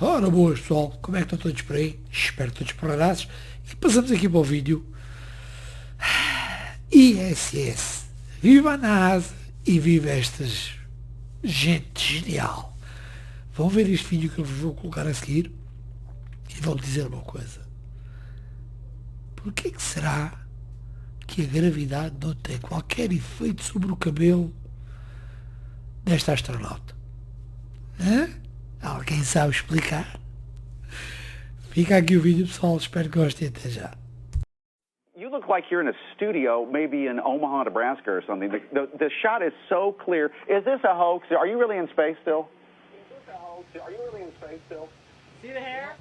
Ora boas pessoal, como é que estão todos por aí? Espero todos porradaços. E passamos aqui para o vídeo. ISS. Viva a NASA e viva estas gente genial. Vão ver este vídeo que eu vos vou colocar a seguir e vou dizer uma coisa. Porquê que será que a gravidade não tem qualquer efeito sobre o cabelo desta astronauta? Hã? Alguém sabe explicar? Fica aqui o vídeo, pessoal. Espero que gostem. Até já. You look like you're in a studio, maybe in Omaha, Nebraska or something. The shot is so clear. Is this a hoax? Are you really in space still? Is this a hoax? Are you really in space still? See the hair?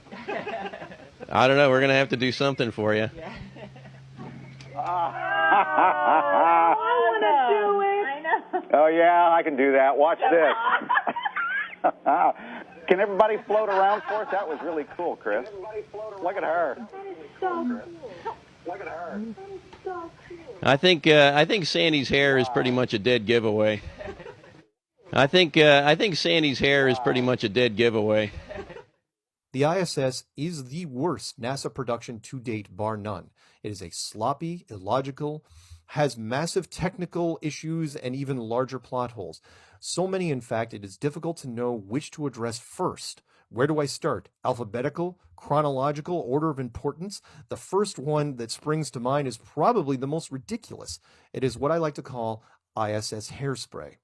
I don't know. We're going to have to do something for you. Yeah. I want to do it. I know. Oh, yeah, I can do that. Watch this. Can everybody float around for us? That was really cool, Chris. Look at her. So Look at her. I think Sandy's hair is pretty much a dead giveaway. I think Sandy's hair is pretty much a dead giveaway. The ISS is the worst NASA production to date, bar none. It is a sloppy, illogical, has massive technical issues and even larger plot holes. So many, in fact, it is difficult to know which to address first. Where do I start? Alphabetical? Chronological? Order of importance? The first one that springs to mind is probably the most ridiculous. It is what I like to call ISS hairspray.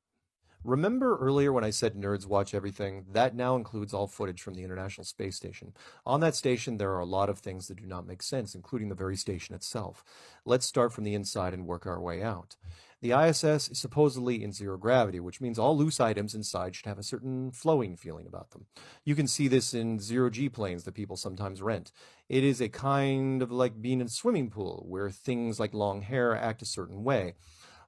Remember earlier when I said nerds watch everything? That now includes all footage from the International Space Station. On that station, there are a lot of things that do not make sense, including the very station itself. Let's start from the inside and work our way out. The ISS is supposedly in zero gravity, which means all loose items inside should have a certain flowing feeling about them. You can see this in zero-G planes that people sometimes rent. It is a kind of like being in a swimming pool, where things like long hair act a certain way.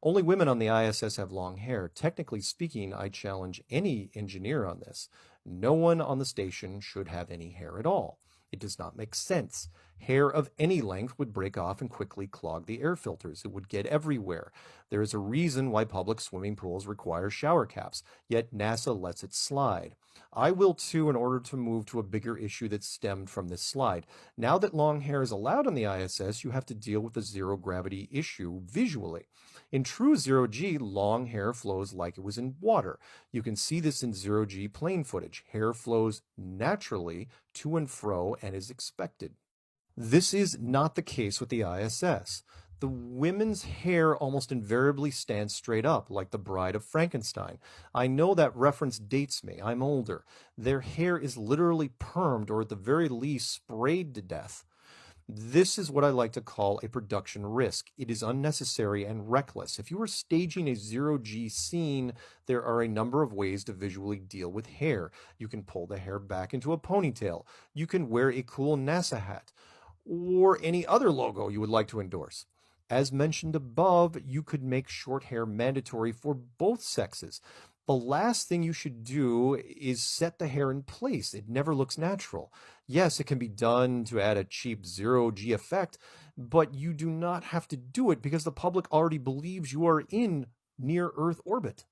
Only women on the ISS have long hair. Technically speaking, I challenge any engineer on this. No one on the station should have any hair at all. It does not make sense. Hair of any length would break off and quickly clog the air filters. It would get everywhere. There is a reason why public swimming pools require shower caps, yet NASA lets it slide. I will too in order to move to a bigger issue that stemmed from this slide. Now that long hair is allowed on the ISS, you have to deal with the zero gravity issue visually. In true zero-G, long hair flows like it was in water. You can see this in zero-G plane footage. Hair flows naturally to and fro and is expected. This is not the case with the ISS. The women's hair almost invariably stands straight up, like the Bride of Frankenstein. I know that reference dates me. I'm older. Their hair is literally permed, or at the very least sprayed to death. This is what I like to call a production risk. It is unnecessary and reckless. If you are staging a zero-G scene, there are a number of ways to visually deal with hair. You can pull the hair back into a ponytail. You can wear a cool NASA hat, or any other logo you would like to endorse. As mentioned above, you could make short hair mandatory for both sexes. The last thing you should do is set the hair in place. It never looks natural. Yes, it can be done to add a cheap zero-G effect, but you do not have to do it because the public already believes you are in near-Earth orbit.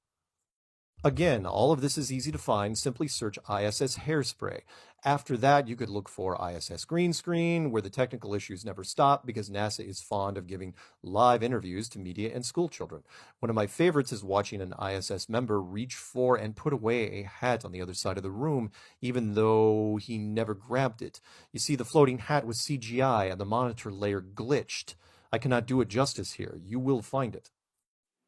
Again, all of this is easy to find. Simply search ISS hairspray. After that, you could look for ISS green screen, where the technical issues never stop because NASA is fond of giving live interviews to media and school children. One of my favorites is watching an ISS member reach for and put away a hat on the other side of the room, even though he never grabbed it. You see, the floating hat was CGI and the monitor layer glitched. I cannot do it justice here. You will find it.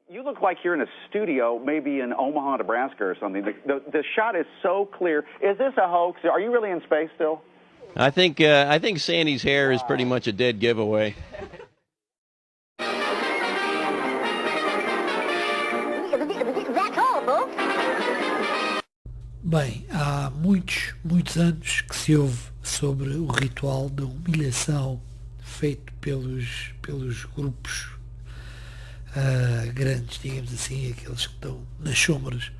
You look like you're in a studio, maybe in Omaha, Nebraska or something. The shot is so clear. Is this a hoax? Are you really in space still? I think Sandy's hair is pretty much a dead giveaway. Bem, há muitos anos que se ouve sobre o ritual da humilhação feito pelos grupos grandes, digamos assim, aqueles que estão nas sombras,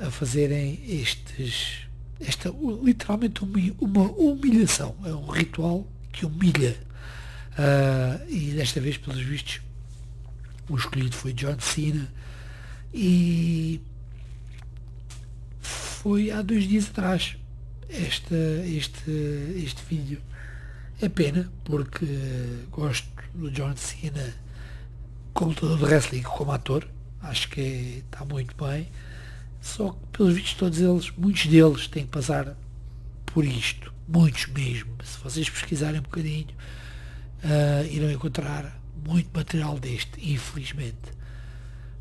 a fazerem literalmente uma humilhação. É um ritual que humilha, e desta vez, pelos vistos, o escolhido foi Cena, e foi há 2 dias atrás. este vídeo. É pena, porque gosto do John Cena como lutador de wrestling, como ator. Acho que está muito bem. Só que, pelos vistos, todos eles, muitos deles têm que passar por isto. Muitos mesmo. Se vocês pesquisarem um bocadinho, irão encontrar muito material deste, infelizmente.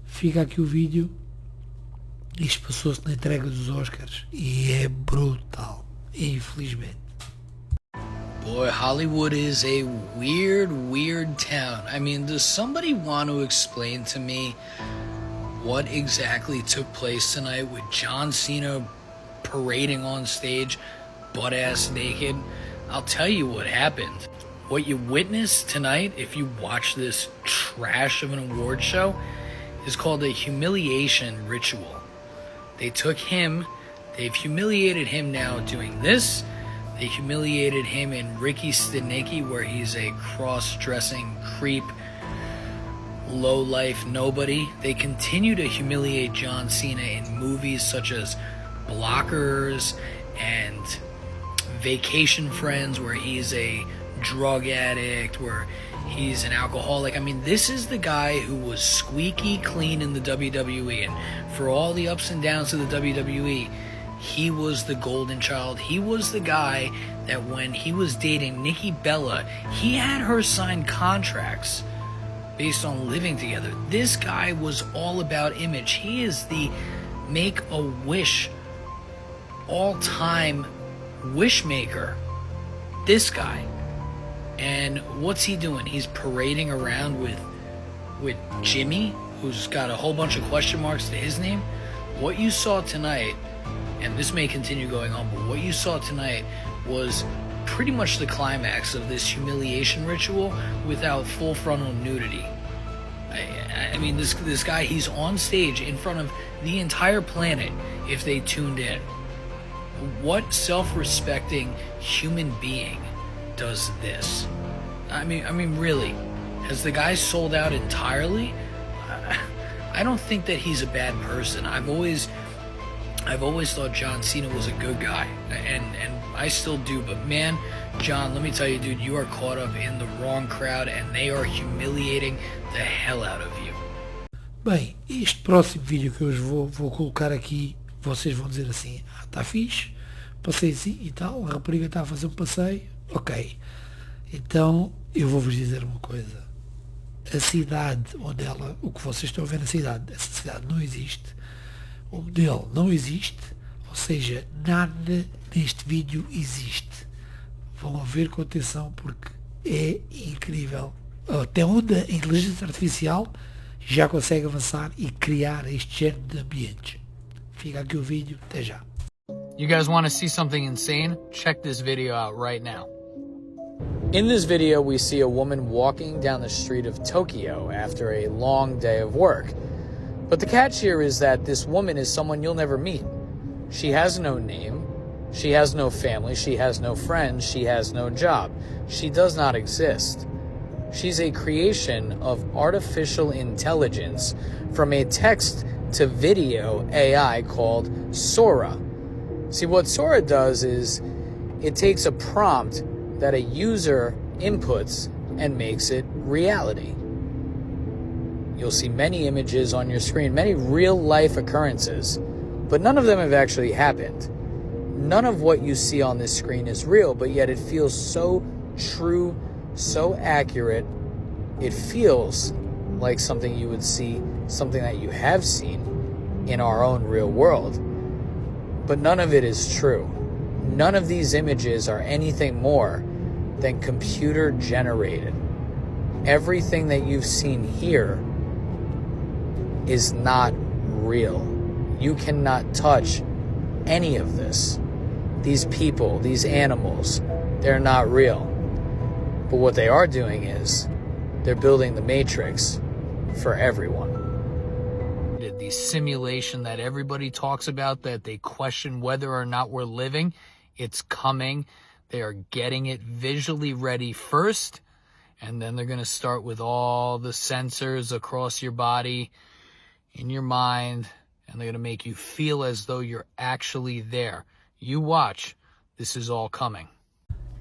Fica aqui o vídeo. Isto passou-se na entrega dos Oscars e é brutal, infelizmente. Boy, Hollywood is a weird town. I mean, does somebody want to explain to me what exactly took place tonight with John Cena parading on stage, butt-ass naked? I'll tell you what happened. What you witnessed tonight, if you watch this trash of an award show, is called a humiliation ritual. They took him, they've humiliated him now doing this. They humiliated him in Ricky Stenicki, where he's a cross-dressing creep, low-life nobody. They continue to humiliate John Cena in movies such as Blockers and Vacation Friends, where he's a drug addict, where he's an alcoholic. I mean, this is the guy who was squeaky clean in the WWE, and for all the ups and downs of the WWE, he was the golden child. He was the guy that when he was dating Nikki Bella, he had her sign contracts based on living together. This guy was all about image. He is the Make-A-Wish all-time wish maker. This guy. And what's he doing? He's parading around with Jimmy, who's got a whole bunch of question marks to his name. What you saw tonight, and this may continue going on, but what you saw tonight was pretty much the climax of this humiliation ritual without full frontal nudity. I mean, this guy, he's on stage in front of the entire planet if they tuned in. What self-respecting human being does this? I mean, really, has the guy sold out entirely? I don't think that he's a bad person. I've always thought John Cena was a good guy, and I still do. But man, John, let me tell you, dude, you are caught up in the wrong crowd, and they are humiliating the hell out of you. Bem, este próximo vídeo que eu vou colocar aqui, vocês vão dizer assim, está fixe, passei assim e tal, a rapariga está a fazer um passeio, ok. Então, eu vou-vos dizer uma coisa. A cidade onde ela, o que vocês estão a ver na cidade, essa cidade não existe. O modelo não existe, ou seja, nada neste vídeo existe. Vão ver com atenção porque é incrível. Até onde a inteligência artificial já consegue avançar e criar este género de ambientes. Fica aqui o vídeo, até já. You guys want to see something insane? Check this video out right now. In this video, we see a woman walking down the street of Tokyo after a long day of work. But the catch here is that this woman is someone you'll never meet. She has no name, she has no family, she has no friends, she has no job. She does not exist. She's a creation of artificial intelligence from a text-to-video AI called Sora. See, what Sora does is it takes a prompt that a user inputs and makes it reality. You'll see many images on your screen, many real-life occurrences, but none of them have actually happened. None of what you see on this screen is real, but yet it feels so true, so accurate. It feels like something you would see, something that you have seen in our own real world. But none of it is true. None of these images are anything more than computer generated. Everything that you've seen here is not real. You cannot touch any of this. These people, these animals, they're not real. But what they are doing is they're building the matrix for everyone. The simulation that everybody talks about, that they question whether or not we're living, it's coming. They are getting it visually ready first, and then they're going to start with all the sensors across your body, in your mind, and they're going to make you feel as though you're actually there. You watch. This is all coming.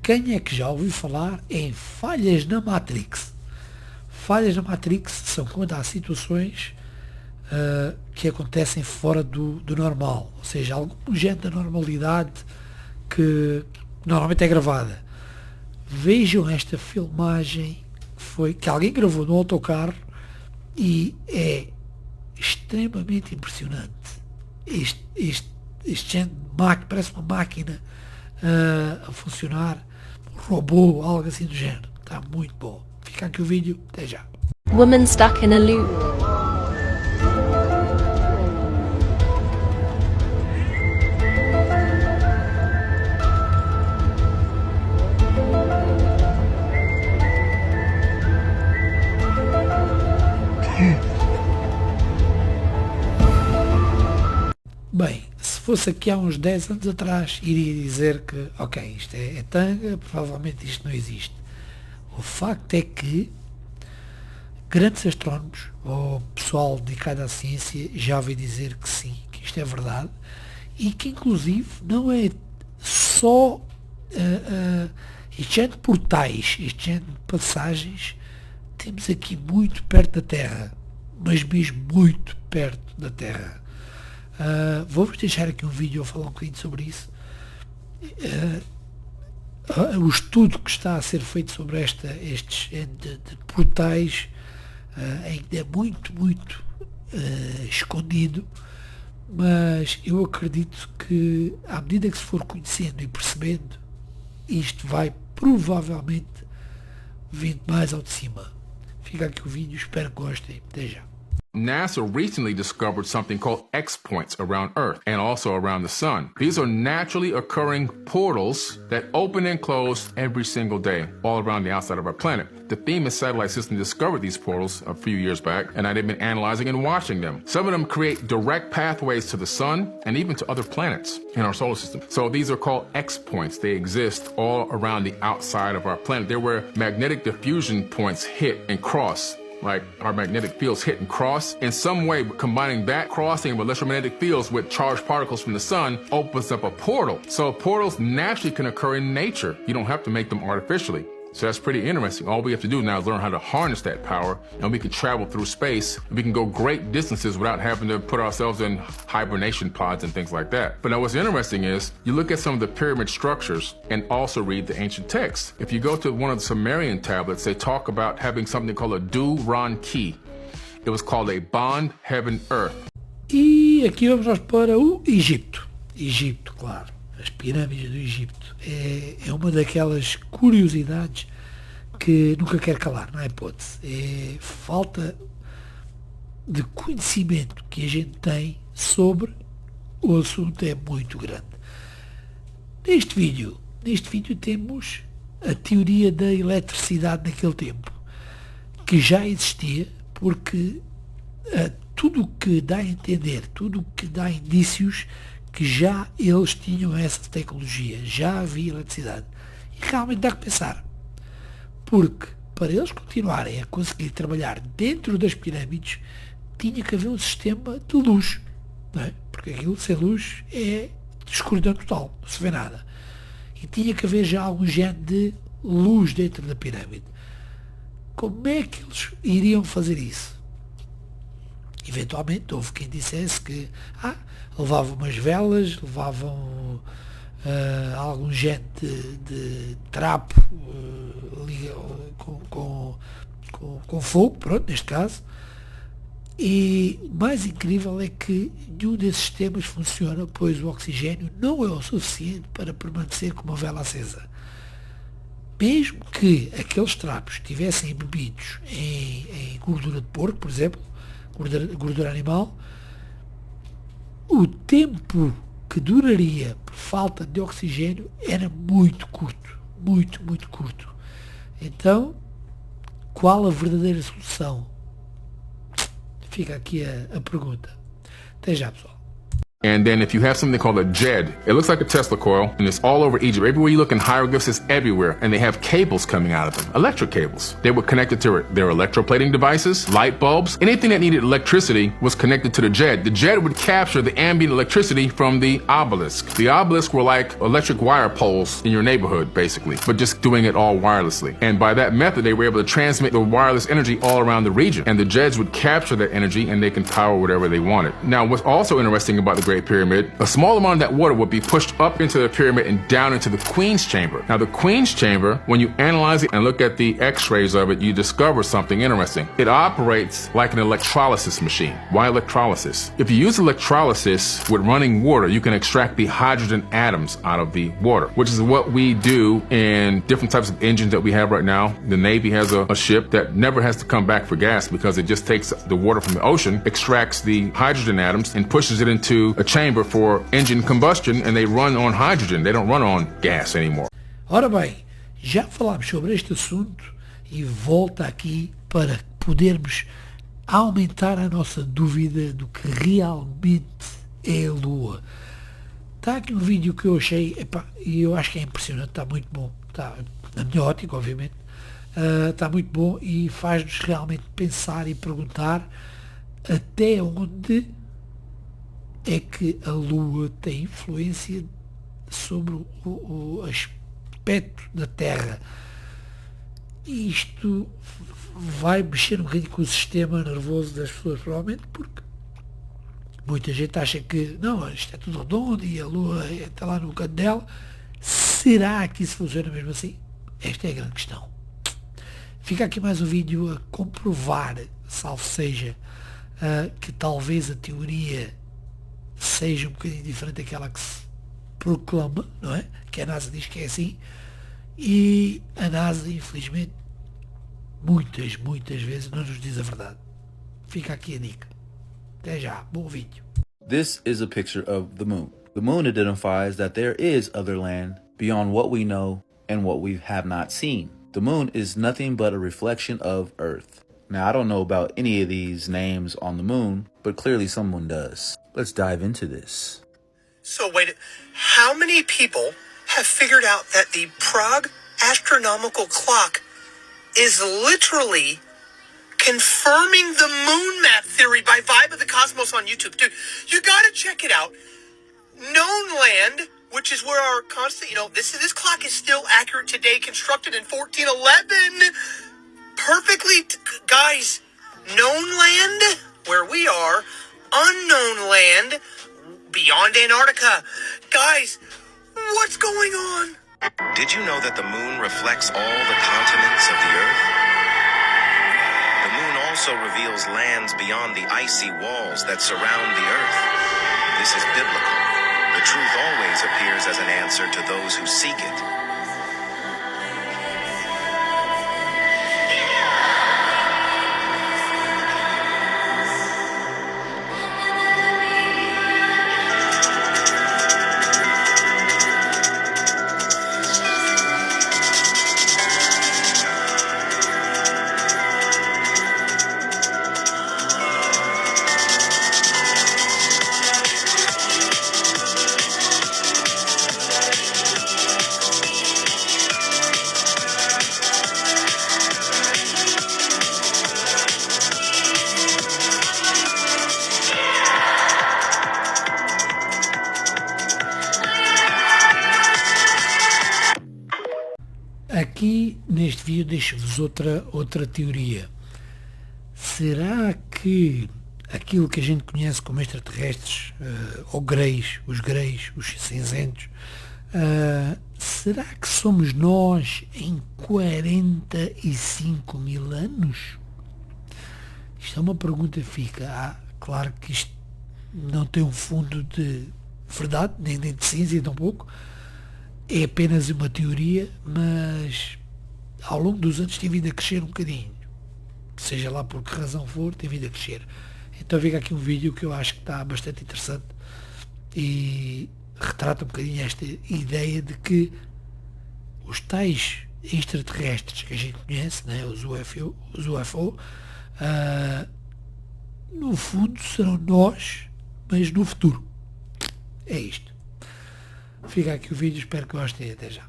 Quem é que já ouviu falar em falhas na Matrix? Falhas na Matrix são quando há situações que acontecem fora do normal, ou seja, algum género da normalidade que normalmente é gravada. Vejam esta filmagem que alguém gravou no autocarro e é extremamente impressionante. Este género de parece uma máquina a funcionar, um robô, algo assim do género. Está muito bom. Fica aqui o vídeo, até já. Woman stuck in a loop. Bem, se fosse aqui há uns 10 anos atrás, iria dizer que, ok, isto é tanga, provavelmente isto não existe. O facto é que grandes astrónomos, ou pessoal dedicado à ciência, já ouvi dizer que sim, que isto é verdade, e que inclusive não é só este género de portais, este género de passagens, temos aqui muito perto da Terra, mas mesmo muito perto da Terra. Vou-vos deixar aqui um vídeo a falar um bocadinho sobre isso. O estudo que está a ser feito sobre estes de portais ainda é muito escondido, mas eu acredito que à medida que se for conhecendo e percebendo, isto vai provavelmente vindo mais ao de cima. Fica aqui o vídeo, espero que gostem. Até já. NASA recently discovered something called X points around Earth and also around the sun. These are naturally occurring portals that open and close every single day all around the outside of our planet. The Themis satellite system discovered these portals a few years back, and they've been analyzing and watching them. Some of them create direct pathways to the sun and even to other planets in our solar system. So these are called X points. They exist all around the outside of our planet. They're where magnetic diffusion points hit and cross. Like our magnetic fields hit and cross. In some way, combining that crossing of electromagnetic fields with charged particles from the sun opens up a portal. So portals naturally can occur in nature. You don't have to make them artificially. So that's pretty interesting. All we have to do now is learn how to harness that power, and we can travel through space. We can go great distances without having to put ourselves in hibernation pods and things like that. But now what's interesting is you look at some of the pyramid structures and also read the ancient texts. If you go to one of the Sumerian tablets, they talk about having something called a Du-Ran Key. It was called a bond heaven-earth. E aqui vamos para o Egito. Egito, claro. As pirâmides do Egito. É uma daquelas curiosidades que nunca quer calar, não é hipótese. É falta de conhecimento que a gente tem sobre o assunto é muito grande. Neste vídeo temos a teoria da eletricidade naquele tempo, que já existia, porque tudo o que dá a entender, tudo o que dá indícios que já eles tinham essa tecnologia, já havia eletricidade. E realmente dá que pensar, porque para eles continuarem a conseguir trabalhar dentro das pirâmides, tinha que haver um sistema de luz, não é? Porque aquilo sem luz é escuridão total, não se vê nada. E tinha que haver já algum género de luz dentro da pirâmide. Como é que eles iriam fazer isso? Eventualmente houve quem dissesse que levavam umas velas, levavam algum género de trapo com fogo, pronto, neste caso. E o mais incrível é que nenhum desses sistemas funciona, pois o oxigênio não é o suficiente para permanecer com uma vela acesa. Mesmo que aqueles trapos estivessem embebidos em gordura de porco, por exemplo, gordura animal, o tempo que duraria por falta de oxigênio era muito curto, muito curto. Então, qual a verdadeira solução? Fica aqui a pergunta. Até já, pessoal. And then if you have something called a JED, it looks like a Tesla coil, and it's all over Egypt. Everywhere you look in hieroglyphs, it's everywhere. And they have cables coming out of them, electric cables. They were connected to their electroplating devices, light bulbs. Anything that needed electricity was connected to the JED. The JED would capture the ambient electricity from the obelisk. The obelisk were like electric wire poles in your neighborhood, basically, but just doing it all wirelessly. And by that method, they were able to transmit the wireless energy all around the region. And the JEDs would capture that energy, and they can power whatever they wanted. Now, what's also interesting about the Great Pyramid, a small amount of that water would be pushed up into the pyramid and down into the Queen's Chamber. Now, the Queen's Chamber, when you analyze it and look at the x-rays of it, you discover something interesting. It operates like an electrolysis machine. Why electrolysis? If you use electrolysis with running water, you can extract the hydrogen atoms out of the water, which is what we do in different types of engines that we have right now. The Navy has a ship that never has to come back for gas because it just takes the water from the ocean, extracts the hydrogen atoms, and pushes it into a chamber for engine combustion, and they run on hydrogen. They don't run on gas anymore. Ora bem, já falámos sobre este assunto e volta aqui para podermos aumentar a nossa dúvida do que realmente é a Lua. Está aqui um vídeo que eu achei, e eu acho que é impressionante, está muito bom, está na minha ótica, obviamente, está muito bom e faz-nos realmente pensar e perguntar até onde é que a Lua tem influência sobre o aspecto da Terra. E isto vai mexer um bocadinho com o sistema nervoso das pessoas, provavelmente, porque muita gente acha que não, isto é tudo redondo e a Lua está lá no canto dela. Será que isso funciona mesmo assim? Esta é a grande questão. Fica aqui mais um vídeo a comprovar, salvo seja, que talvez a teoria seja um bocadinho diferente daquela que se proclama, não é? Que a NASA diz que é assim, e a NASA, infelizmente, muitas vezes não nos diz a verdade. Fica aqui a dica. Até já, bom vídeo. This is a picture of the moon. The moon identifies that there is other land beyond what we know and what we have not seen. The moon is nothing but a reflection of Earth. Now, I don't know about any of these names on the moon, but clearly someone does. Let's dive into this. So wait, how many people have figured out that the Prague astronomical clock is literally confirming the moon map theory by Vibe of the Cosmos on YouTube? Dude, you gotta check it out. Known land, which is where our constant, this clock is still accurate today, constructed in 1411. Perfectly, guys, known land, where we are, unknown land, beyond Antarctica. Guys, what's going on? Did you know that the moon reflects all the continents of the Earth? The moon also reveals lands beyond the icy walls that surround the Earth. This is biblical. The truth always appears as an answer to those who seek it. Aqui neste vídeo deixo-vos outra teoria. Será que aquilo que a gente conhece como extraterrestres, ou greys, os cinzentos, será que somos nós em 45 mil anos? Isto é uma pergunta fica. Claro que isto não tem um fundo de verdade, nem de ciência tampouco. É apenas uma teoria, mas ao longo dos anos tem vindo a crescer um bocadinho. Seja lá por que razão for, tem vindo a crescer. Então fica aqui um vídeo que eu acho que está bastante interessante e retrata um bocadinho esta ideia de que os tais extraterrestres que a gente conhece, né, os UFO, no fundo serão nós, mas no futuro. É isto. Fica aqui o vídeo, espero que gostem. Até já.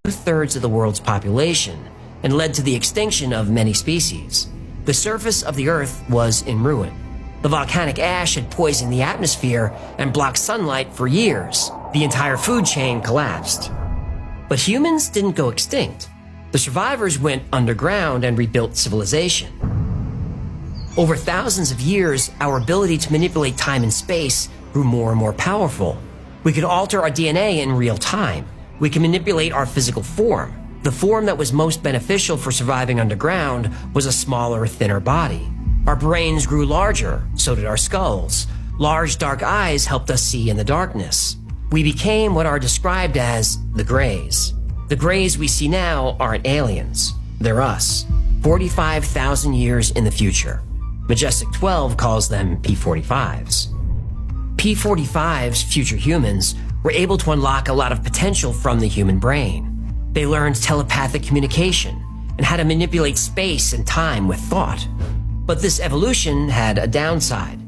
2/3 of the world's population and led to the extinction of many species. The surface of the Earth was in ruin. The volcanic ash had poisoned the atmosphere and blocked sunlight for years. The entire food chain collapsed. But humans didn't go extinct. The survivors went underground and rebuilt civilization. Over thousands of years, our ability to manipulate time and space grew more and more powerful. We could alter our DNA in real time. We can manipulate our physical form. The form that was most beneficial for surviving underground was a smaller, thinner body. Our brains grew larger, so did our skulls. Large, dark eyes helped us see in the darkness. We became what are described as the Greys. The Greys we see now aren't aliens. They're us. 45,000 years in the future. Majestic 12 calls them P45s. P45s, future humans, were able to unlock a lot of potential from the human brain. They learned telepathic communication and how to manipulate space and time with thought. But this evolution had a downside.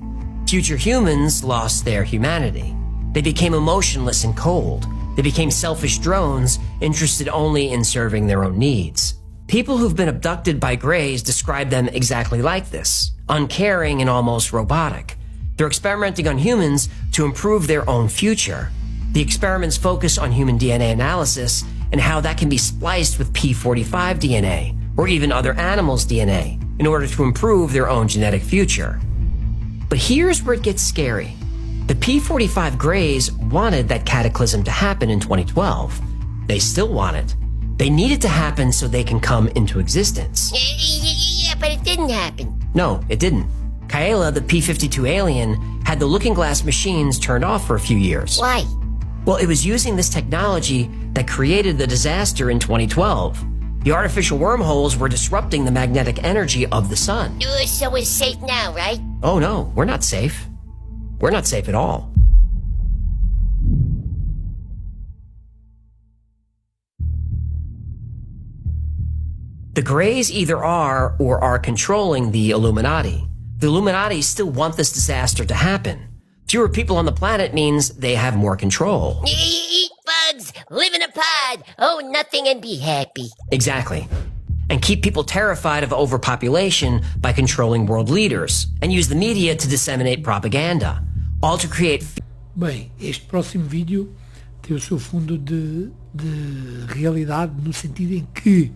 Future humans lost their humanity. They became emotionless and cold. They became selfish drones, interested only in serving their own needs. People who've been abducted by Greys describe them exactly like this, uncaring and almost robotic. They're experimenting on humans to improve their own future. The experiments focus on human DNA analysis and how that can be spliced with P45 DNA, or even other animals' DNA, in order to improve their own genetic future. But here's where it gets scary. The P45 Greys wanted that cataclysm to happen in 2012. They still want it. They need it to happen so they can come into existence. Yeah, but it didn't happen. No, it didn't. Kaela, the P52 alien, had the looking glass machines turned off for a few years. Why? Well, it was using this technology that created the disaster in 2012. The artificial wormholes were disrupting the magnetic energy of the sun. So we're safe now, right? Oh no, we're not safe. We're not safe at all. The Greys either are or are controlling the Illuminati. The Illuminati still want this disaster to happen. Fewer people on the planet means they have more control. Eat bugs, live in a pod, own nothing and be happy. Exactly. And keep people terrified of overpopulation by controlling world leaders and use the media to disseminate propaganda. All to create... Bem, este próximo vídeo tem o seu fundo de realidade no sentido em que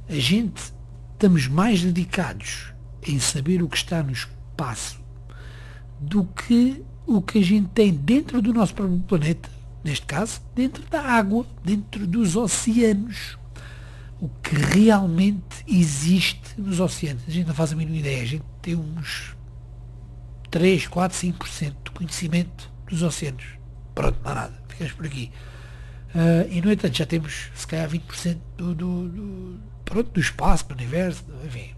a gente estamos mais dedicados em saber o que está no espaço do que o que a gente tem dentro do nosso próprio planeta, neste caso, dentro da água, dentro dos oceanos. O que realmente existe nos oceanos. A gente não faz a mínima ideia. A gente tem uns 3, 4, 5% de conhecimento dos oceanos. Pronto, não há nada. Ficamos por aqui. E no entanto já temos se calhar 20% do espaço, do universo, enfim.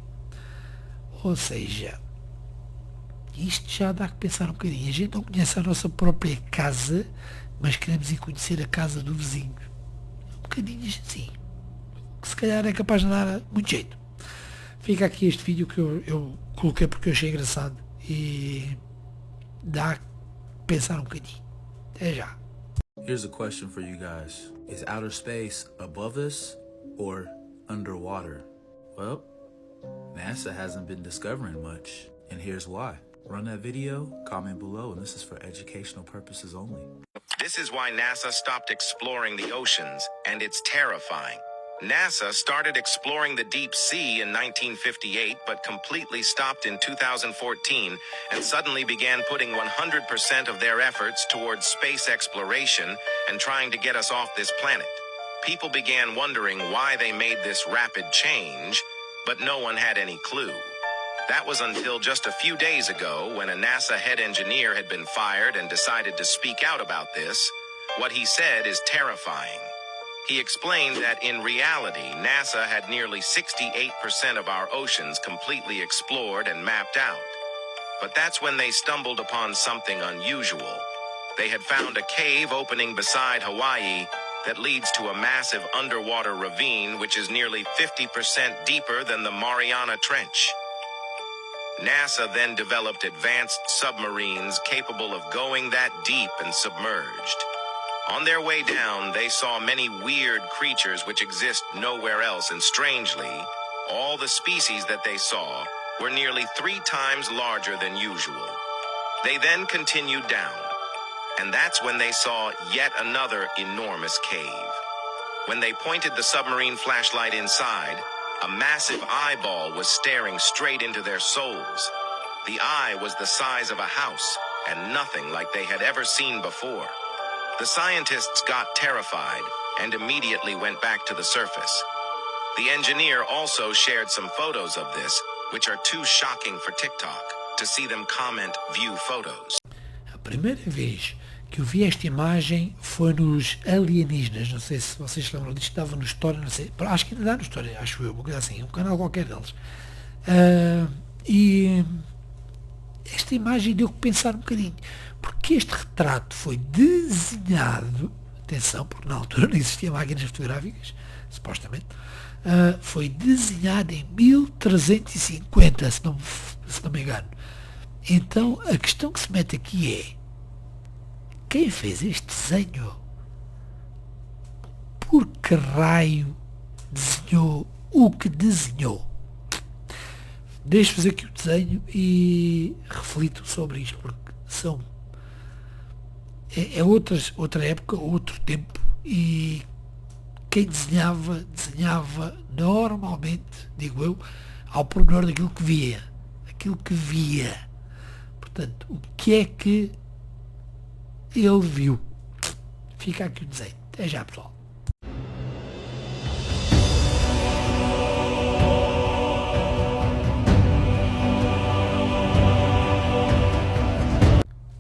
Ou seja, isto já dá que pensar um bocadinho. A gente não conhece a nossa própria casa, mas queremos ir conhecer a casa do vizinho. Um bocadinho assim. Que se calhar é capaz de dar muito jeito. Fica aqui este vídeo que eu coloquei porque eu achei engraçado e dá que pensar um bocadinho. Até já. Here's a question for you guys. Is outer space above us or underwater? Well, NASA hasn't been discovering much, and here's why. Run that video, comment below, and this is for educational purposes only. This is why NASA stopped exploring the oceans, and it's terrifying. NASA started exploring the deep sea in 1958, but completely stopped in 2014, and suddenly began putting 100% of their efforts towards space exploration and trying to get us off this planet. People began wondering why they made this rapid change, but no one had any clue. That was until just a few days ago when a NASA head engineer had been fired and decided to speak out about this. What he said is terrifying. He explained that in reality, NASA had nearly 68% of our oceans completely explored and mapped out. But that's when they stumbled upon something unusual. They had found a cave opening beside Hawaii that leads to a massive underwater ravine which is nearly 50% deeper than the Mariana Trench. NASA then developed advanced submarines capable of going that deep and submerged. On their way down, they saw many weird creatures which exist nowhere else, and strangely, all the species that they saw were nearly 3 times larger than usual. They then continued down, and that's when they saw yet another enormous cave. When they pointed the submarine flashlight inside, a massive eyeball was staring straight into their souls. The eye was the size of a house, and nothing like they had ever seen before. The scientists got terrified and immediately went back to the surface. The engineer also shared some photos of this, which are too shocking for TikTok. To see them comment, view photos. A primeira vez que eu vi esta imagem foi nos Alienígenas. Não sei se vocês se lembram disto, estava no História, não sei, acho que ainda dá no História, acho eu, uma coisa assim, um canal qualquer deles. E esta imagem deu que pensar um bocadinho, porque este retrato foi desenhado, atenção, porque na altura não existiam máquinas fotográficas, supostamente, foi desenhado em 1350, se não me engano. Então a questão que se mete aqui é: quem fez este desenho? Por que raio desenhou o que desenhou? Deixe fazer aqui o desenho e reflito sobre isto, porque é outra época, outro tempo, e quem desenhava normalmente, digo eu, ao pormenor daquilo que via. Portanto, o que é que ele viu? Fica aqui o desenho. Até já, pessoal.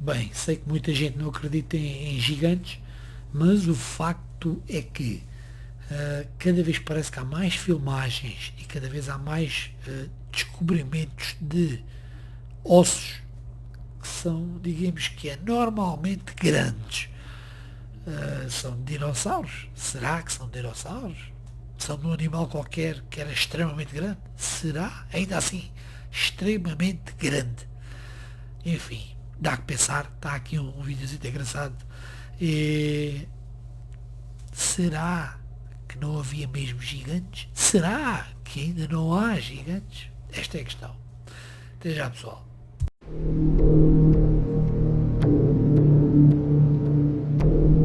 Bem, sei que muita gente não acredita em gigantes, mas o facto é que cada vez parece que há mais filmagens e cada vez há mais descobrimentos de ossos que são, digamos que normalmente grandes. São dinossauros? Será que são dinossauros? São de um animal qualquer que era extremamente grande? Será? Ainda assim, extremamente grande. Enfim, dá que pensar. Está aqui um videozinho engraçado. E será que não havia mesmo gigantes? Será que ainda não há gigantes? Esta é a questão. Até já, pessoal.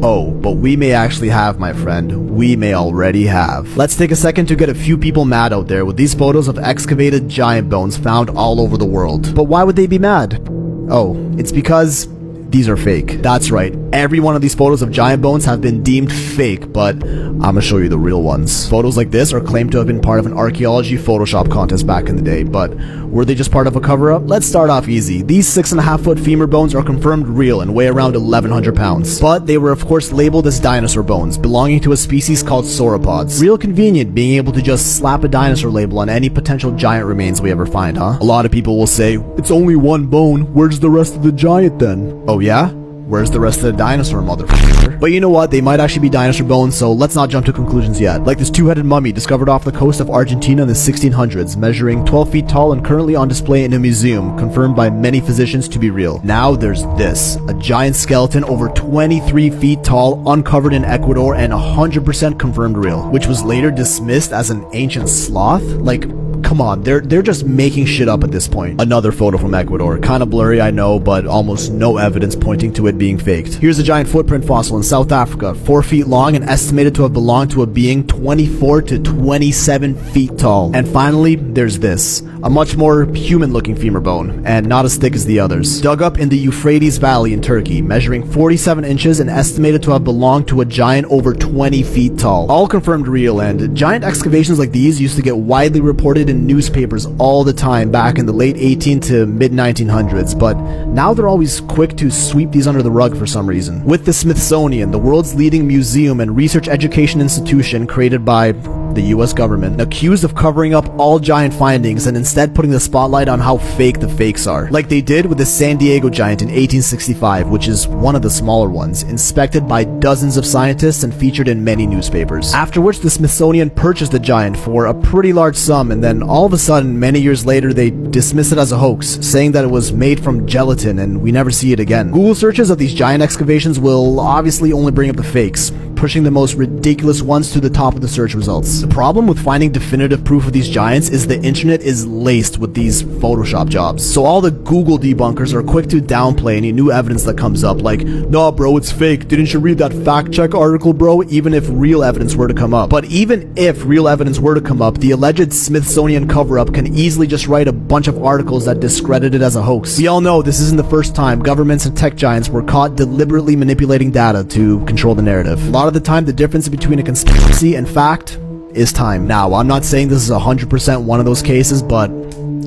Oh, but we may actually have, my friend. We may already have. Let's take a second to get a few people mad out there with these photos of excavated giant bones found all over the world. But why would they be mad? Oh, it's because these are fake. That's right. Every one of these photos of giant bones have been deemed fake, but I'm gonna show you the real ones. Photos like this are claimed to have been part of an archaeology Photoshop contest back in the day, but were they just part of a cover-up? Let's start off easy. These 6.5-foot femur bones are confirmed real and weigh around 1,100 pounds. But they were of course labeled as dinosaur bones, belonging to a species called sauropods. Real convenient being able to just slap a dinosaur label on any potential giant remains we ever find, huh? A lot of people will say, it's only one bone, where's the rest of the giant then? Oh yeah? Where's the rest of the dinosaur, motherfucker? But you know what, they might actually be dinosaur bones, so let's not jump to conclusions yet. Like this two-headed mummy discovered off the coast of Argentina in the 1600s, measuring 12 feet tall and currently on display in a museum, confirmed by many physicians to be real. Now there's this, a giant skeleton over 23 feet tall, uncovered in Ecuador and 100% confirmed real, which was later dismissed as an ancient sloth? Like, come on, they're just making shit up at this point. Another photo from Ecuador, kinda blurry I know, but almost no evidence pointing to it being faked. Here's a giant footprint fossil in South Africa, 4 feet long and estimated to have belonged to a being 24 to 27 feet tall. And finally, there's this, a much more human-looking femur bone, and not as thick as the others. Dug up in the Euphrates Valley in Turkey, measuring 47 inches and estimated to have belonged to a giant over 20 feet tall. All confirmed real, and giant excavations like these used to get widely reported in newspapers all the time back in the late 18 to mid 1900s, but now they're always quick to sweep these under the rug for some reason. With the Smithsonian, the world's leading museum and research education institution created by the US government, accused of covering up all giant findings and instead putting the spotlight on how fake the fakes are. Like they did with the San Diego giant in 1865, which is one of the smaller ones, inspected by dozens of scientists and featured in many newspapers. After which the Smithsonian purchased the giant for a pretty large sum, and then all of a sudden, many years later, they dismiss it as a hoax, saying that it was made from gelatin and we never see it again. Google searches of these giant excavations will obviously only bring up the fakes, pushing the most ridiculous ones to the top of the search results. The problem with finding definitive proof of these giants is the internet is laced with these Photoshop jobs. So all the Google debunkers are quick to downplay any new evidence that comes up, like, nah bro, it's fake, didn't you read that fact check article bro, even if real evidence were to come up. But even if real evidence were to come up, the alleged Smithsonian cover-up can easily just write a bunch of articles that discredit it as a hoax. We all know this isn't the first time governments and tech giants were caught deliberately manipulating data to control the narrative. A lot of the time, the difference between a conspiracy and fact is time. Now, I'm not saying this is 100% one of those cases, but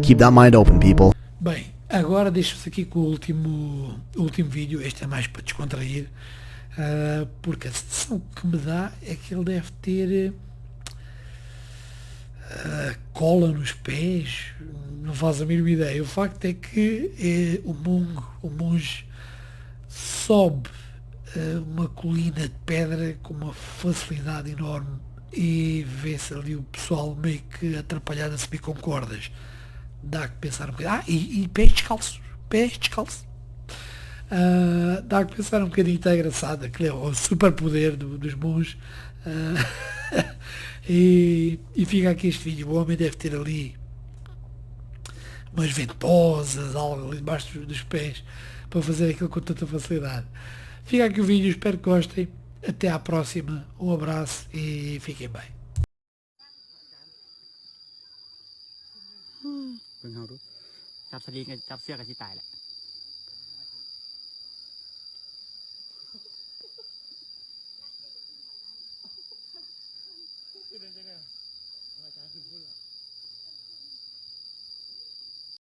keep that mind open, people. Bem, agora deixo-vos aqui com o último vídeo. Este é mais para descontrair, porque a sensação que me dá é que ele deve ter cola nos pés, não faz a mínima ideia. O facto é que o monge sobe uma colina de pedra com uma facilidade enorme e vê-se ali o pessoal meio que atrapalhado a subir com cordas. Dá que pensar um bocadinho. E pés descalços. Dá que pensar um bocadinho, está engraçado, aquele é o superpoder dos monges. E fica aqui este vídeo. O homem deve ter ali umas ventosas, algo ali debaixo dos pés para fazer aquilo com tanta facilidade. Fica aqui o vídeo, espero que gostem. Até à próxima, um abraço e fiquem bem. เพิ่งเขาดูจับสลิงกับจับเสื้อกันที่ตายแหละ